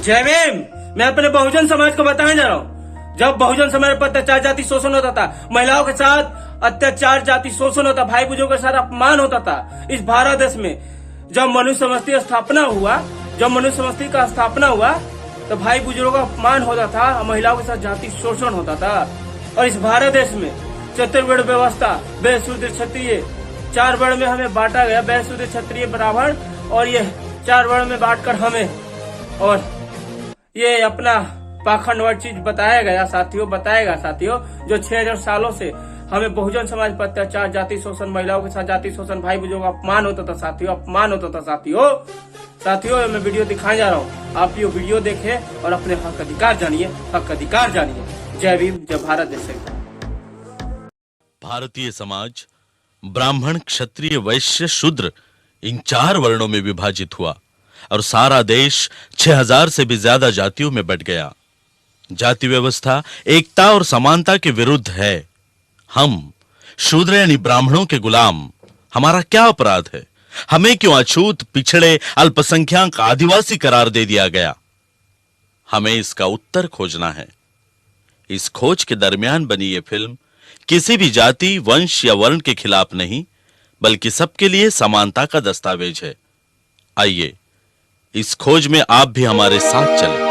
जय भीम। मैं अपने बहुजन समाज को बताने जा रहा हूँ। जब बहुजन समाज पर अत्याचार जाति शोषण होता था, महिलाओं के साथ अत्याचार जाति शोषण होता, भाई बुजुर्गों के साथ अपमान होता था इस भारत देश में। जब मनुष्य समष्टि का स्थापना हुआ तो भाई बुजुर्गों का अपमान होता था, महिलाओं के साथ जाति शोषण होता था। और इस भारत देश में चतुर्वर्ण व्यवस्था, वैश्य शूद्र क्षत्रिय 4 वर्ण में हमें बांटा गया। वैश्य शूद्र क्षत्रिय ब्राह्मण, और ये 4 वर्ण में बांटकर हमें और ये अपना पाखंडवाद चीज बताया गया साथियों, जो 6000 सालों से हमें बहुजन समाज पर अत्याचार, जाति शोषण, महिलाओं के साथ जाति शोषण, भाई बुजुर्गों का अपमान होता था साथियों। मैं वीडियो दिखाने जा रहा हूँ, आप ये वीडियो देखें और अपने हक अधिकार जानिए। जय भीम, जय भारत देश। भारतीय समाज ब्राह्मण, क्षत्रिय, वैश्य, शूद्र इन 4 वर्णों में विभाजित हुआ और सारा देश 6000 से भी ज्यादा जातियों में बंट गया। जाति व्यवस्था एकता और समानता के विरुद्ध है। हम शूद्र यानी ब्राह्मणों के गुलाम, हमारा क्या अपराध है? हमें क्यों अछूत, पिछड़े, अल्पसंख्यक, आदिवासी करार दे दिया गया? हमें इसका उत्तर खोजना है। इस खोज के दरमियान बनी ये फिल्म किसी भी जाति, वंश या वर्ण के खिलाफ नहीं, बल्कि सबके लिए समानता का दस्तावेज है। आइए इस खोज में आप भी हमारे साथ चलें।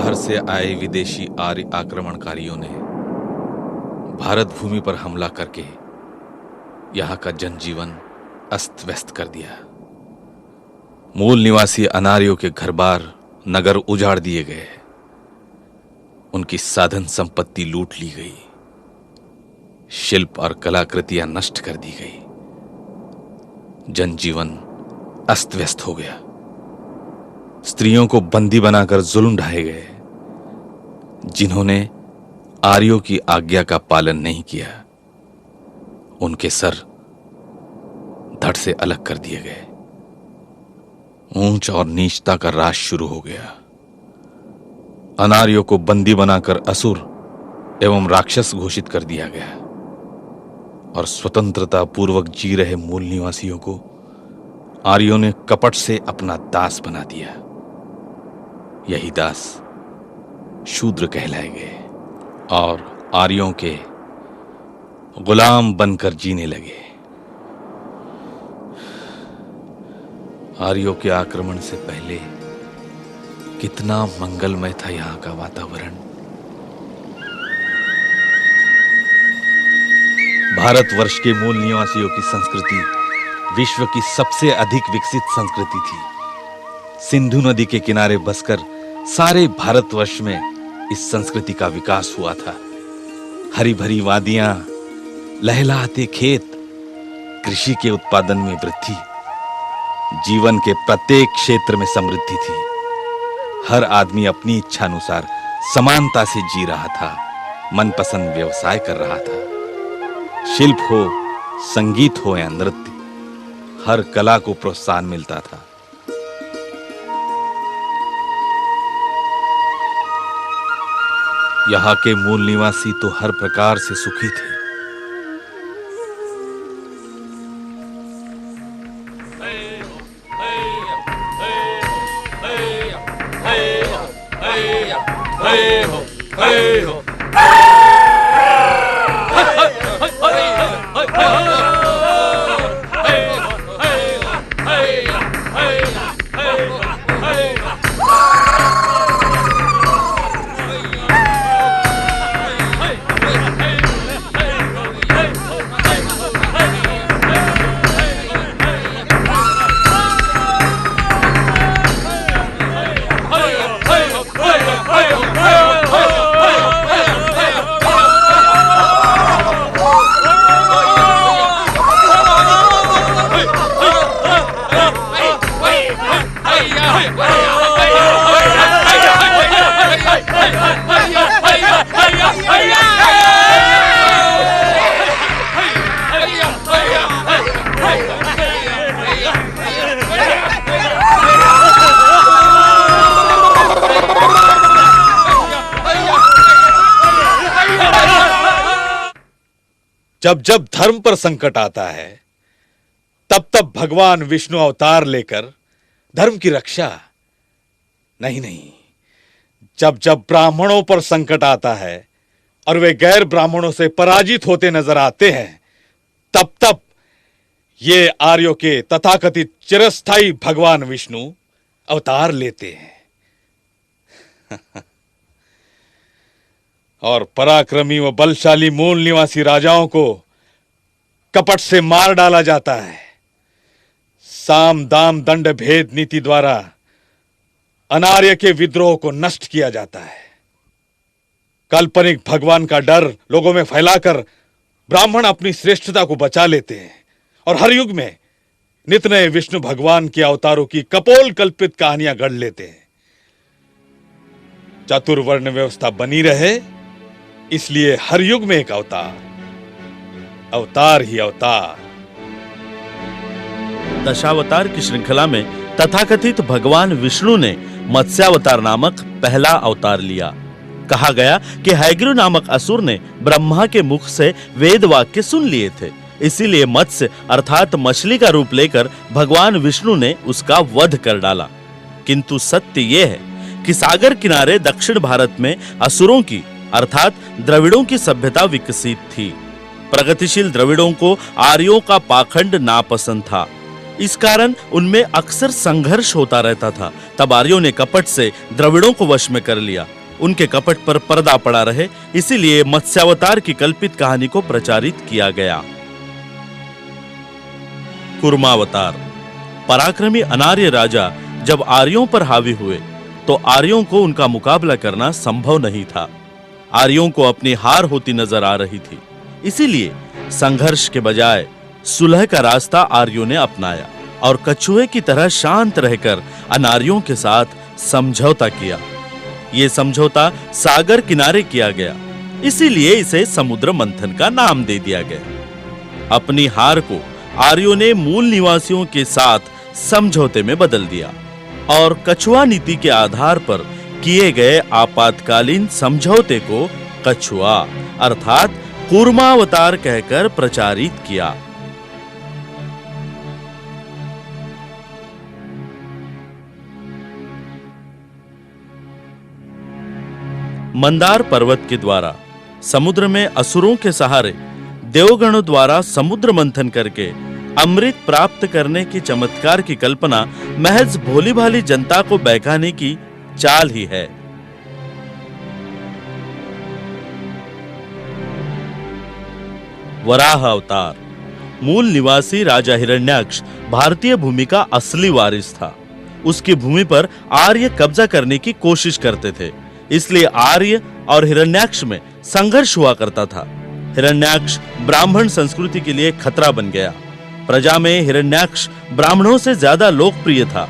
बाहर से आए विदेशी आर्य आक्रमणकारियों ने भारत भूमि पर हमला करके यहां का जनजीवन अस्त व्यस्त कर दिया। मूल निवासी अनार्यों के घर बार नगर उजाड़ दिए गए, उनकी साधन संपत्ति लूट ली गई, शिल्प और कलाकृतियां नष्ट कर दी गई, जनजीवन अस्त व्यस्त हो गया। स्त्रियों को बंदी बनाकर जुल्म ढाए गए। जिन्होंने आर्यों की आज्ञा का पालन नहीं किया, उनके सर धड़ से अलग कर दिए गए। ऊंच और नीचता का राज शुरू हो गया। अनार्यों को बंदी बनाकर असुर एवं राक्षस घोषित कर दिया गया और स्वतंत्रता पूर्वक जी रहे मूल निवासियों को आर्यों ने कपट से अपना दास बना दिया। यही दास शूद्र कहलाए गए और आर्यों के गुलाम बनकर जीने लगे। आर्यों के आक्रमण से पहले कितना मंगलमय था यहां का वातावरण। भारतवर्ष के मूल निवासियों की संस्कृति विश्व की सबसे अधिक विकसित संस्कृति थी। सिंधु नदी के किनारे बसकर सारे भारतवर्ष में इस संस्कृति का विकास हुआ था। हरी भरी वादियां, लहलहाते खेत, कृषि के उत्पादन में वृद्धि, जीवन के प्रत्येक क्षेत्र में समृद्धि थी। हर आदमी अपनी इच्छानुसार समानता से जी रहा था, मनपसंद व्यवसाय कर रहा था। शिल्प हो, संगीत हो या नृत्य, हर कला को प्रोत्साहन मिलता था। यहाँ के मूल निवासी तो हर प्रकार से सुखी थे। जब जब धर्म पर संकट आता है, तब तब भगवान विष्णु अवतार लेकर धर्म की रक्षा, नहीं, जब जब ब्राह्मणों पर संकट आता है और वे गैर ब्राह्मणों से पराजित होते नजर आते हैं, तब तब ये आर्यों के तथाकथित चिरस्थायी भगवान विष्णु अवतार लेते हैं और पराक्रमी व बलशाली मूल निवासी राजाओं को कपट से मार डाला जाता है। साम दाम दंड भेद नीति द्वारा अनार्य के विद्रोह को नष्ट किया जाता है। काल्पनिक भगवान का डर लोगों में फैलाकर ब्राह्मण अपनी श्रेष्ठता को बचा लेते हैं और हर युग में नित नए विष्णु भगवान के अवतारों की कपोल कल्पित कहानियां गढ़ लेते हैं। चतुर्वर्ण व्यवस्था बनी रहे, इसलिए हर युग में एक अवतार, अवतार ही अवतार। दशावतार की श्रृंखला में तथाकथित भगवान विष्णु ने मत्स्यावतार नामक पहला अवतार लिया। कहा गया कि हैग्रीव नामक असुर ने ब्रह्मा के मुख से वेद वाक्य सुन लिए थे, इसीलिए मत्स्य अर्थात मछली का रूप लेकर भगवान विष्णु ने उसका वध कर डाला। किंतु सत्य यह है कि सागर किनारे दक्षिण भारत में असुरों की अर्थात द्रविड़ों की सभ्यता विकसित थी। प्रगतिशील द्रविड़ों को आर्यों का पाखंड नापसंद था, इस कारण उनमें अक्सर संघर्ष होता रहता था। तब आर्यों ने कपट से द्रविड़ों को वश में कर लिया उनके कपट पर पर्दा पड़ा रहे, इसीलिए मत्स्यावतार की कल्पित कहानी को प्रचारित किया गया। कूर्मावतार। पराक्रमी अनार्य राजा जब आर्यों पर हावी हुए तो आर्यों को उनका मुकाबला करना संभव नहीं था। आर्यों को अपनी हार होती नजर आ रही थी, इसीलिए संघर्ष के बजाय सुलह का रास्ता आर्यों ने अपनाया और कछुए की तरह शांत रहकर अनार्यों के साथ समझौता किया। यह समझौता सागर किनारे किया गया, इसीलिए इसे समुद्र मंथन का नाम दे दिया गया। अपनी हार को आर्यों ने मूल निवासियों के साथ समझौते में बदल दिया और कछुआ नीति के आधार पर किए गए आपातकालीन समझौते को कछुआ अर्थात कूर्मावतार कहकर प्रचारित किया। मंदार पर्वत के द्वारा समुद्र में असुरों के सहारे देवगणों द्वारा समुद्र मंथन करके अमृत प्राप्त करने की चमत्कार की कल्पना महज भोली भाली जनता को बहकाने की चाल ही है। वराह अवतार। मूल निवासी राजा हिरण्याक्ष भारतीय भूमि का असली वारिस था। उसकी भूमि पर आर्य कब्जा करने की कोशिश करते थे, इसलिए आर्य और हिरण्याक्ष में संघर्ष हुआ करता था। हिरण्याक्ष ब्राह्मण संस्कृति के लिए खतरा बन गया। प्रजा में हिरण्याक्ष ब्राह्मणों से ज्यादा लोकप्रिय था।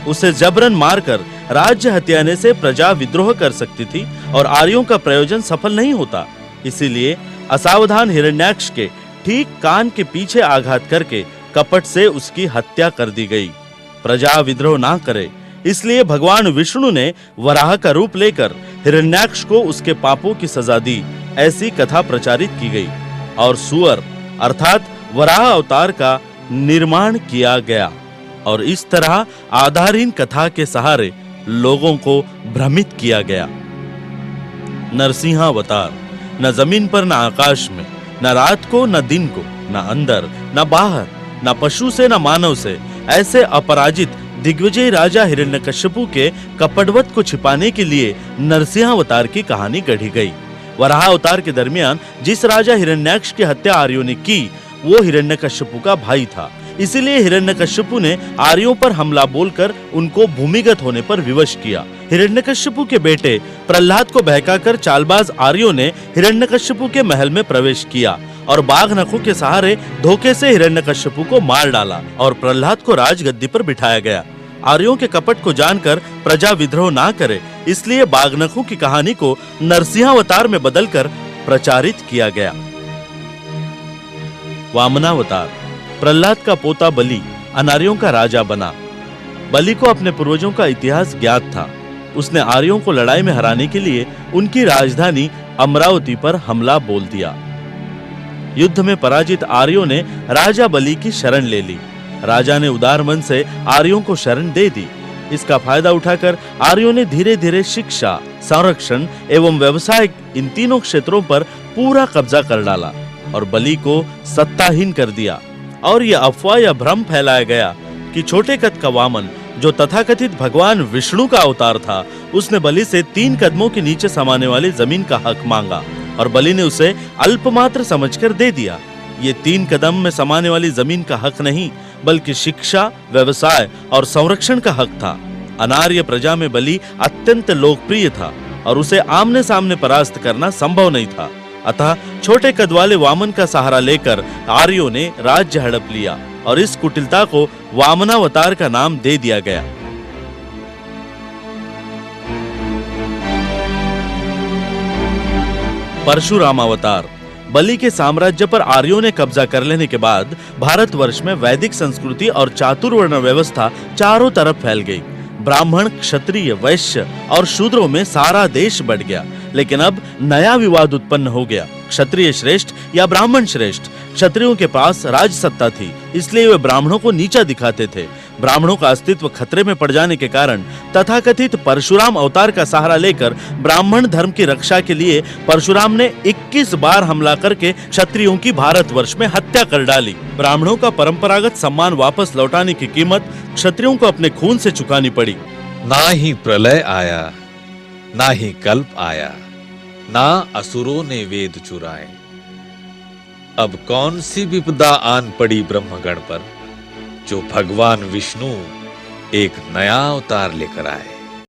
उसे जबरन मारकर राज्य हथियाने से प्रजा विद्रोह कर सकती थी और आर्यों का प्रयोजन सफल नहीं होता। इसीलिए असावधान हिरण्याक्ष के ठीक कान के पीछे आघात करके कपट से उसकी हत्या कर दी गई। प्रजा विद्रोह ना करे, इसलिए भगवान विष्णु ने वराह का रूप लेकर हिरण्याक्ष को उसके पापों की सजा दी, ऐसी कथा प्रचारित की गई और सुअर अर्थात वराह अवतार का निर्माण किया गया और इस तरह आधारहीन कथा के सहारे लोगों को भ्रमित किया गया। नरसिंहावतार। न जमीन पर न आकाश में, न रात को न दिन को, न अंदर न बाहर, न पशु से न मानव से, ऐसे अपराजित दिग्विजय राजा हिरण्यकश्यपु के कपटवध को छिपाने के लिए नरसिंहावतार की कहानी गढ़ी गई। वराह अवतार के दरमियान जिस राजा हिरण्याक्ष की हत्या आर्यों ने की वो हिरण्यकश्यपु का भाई था, इसीलिए हिरण्यकश्यपु ने आर्यों पर हमला बोलकर उनको भूमिगत होने पर विवश किया। हिरण्यकश्यपु के बेटे प्रहलाद को बहकाकर चालबाज आर्यों ने हिरण्यकश्यपु के महल में प्रवेश किया और बाघ नखों के सहारे धोखे से हिरण्यकश्यपु को मार डाला और प्रहलाद को राजगद्दी पर बिठाया गया। आर्यों के कपट को जानकर प्रजा विद्रोह ना करे, इसलिए बाघ नखों की कहानी को नरसिंहावतार में बदलकर प्रचारित किया गया। वामनावतार। प्रहलाद का पोता बलि अनार्यों का राजा बना। बलि को अपने पूर्वजों का इतिहास ज्ञात था। उसने आर्यों को लड़ाई में हराने के लिए उनकी राजधानी अमरावती पर हमला बोल दिया। युद्ध में पराजित आर्यों ने राजा बलि की शरण ले ली। राजा ने उदार मन से आर्यों को शरण दे दी। इसका फायदा उठाकर आर्यों ने धीरे धीरे शिक्षा, संरक्षण एवं व्यवसाय इन तीनों क्षेत्रों पर पूरा कब्जा कर डाला और बलि को सत्ताहीन कर दिया। और यह अफवाह या भ्रम फैलाया गया कि छोटे कद का वामन जो तथाकथित भगवान विष्णु का अवतार था, उसने बलि से 3 कदमों के नीचे समाने वाली जमीन का हक मांगा और बलि ने उसे अल्पमात्र समझकर दे दिया। ये 3 कदम में समाने वाली जमीन का हक नहीं, बल्कि शिक्षा, व्यवसाय और संरक्षण का हक था। अनार्य प्रजा में बलि अत्यंत लोकप्रिय था और उसे आमने सामने परास्त करना संभव नहीं था। अतः छोटे कद वाले वामन का सहारा लेकर आर्यों ने राज्य हड़प लिया और इस कुटिलता को वामनावतार का नाम दे दिया गया। परशुराम अवतार। बलि के साम्राज्य पर आर्यों ने कब्जा कर लेने के बाद भारतवर्ष में वैदिक संस्कृति और चातुर्वर्ण व्यवस्था चारों तरफ फैल गई। ब्राह्मण, क्षत्रिय, वैश्य और शूद्रों में सारा देश बढ़ गया। लेकिन अब नया विवाद उत्पन्न हो गया, क्षत्रिय श्रेष्ठ या ब्राह्मण श्रेष्ठ। क्षत्रियों के पास राज सत्ता थी, इसलिए वे ब्राह्मणों को नीचा दिखाते थे। ब्राह्मणों का अस्तित्व खतरे में पड़ जाने के कारण तथाकथित परशुराम अवतार का सहारा लेकर ब्राह्मण धर्म की रक्षा के लिए परशुराम ने 21 बार हमला करके क्षत्रियों की भारतवर्ष में हत्या कर डाली। ब्राह्मणों का परंपरागत सम्मान वापस लौटाने की कीमत क्षत्रियों को अपने खून से चुकानी पड़ी। ना ही प्रलय आया, ना ही कल्प आया, ना असुरों ने वेद चुराए। अब कौन सी विपदा आन पड़ी ब्रह्मगण पर, जो भगवान विष्णु एक नया अवतार लेकर आए।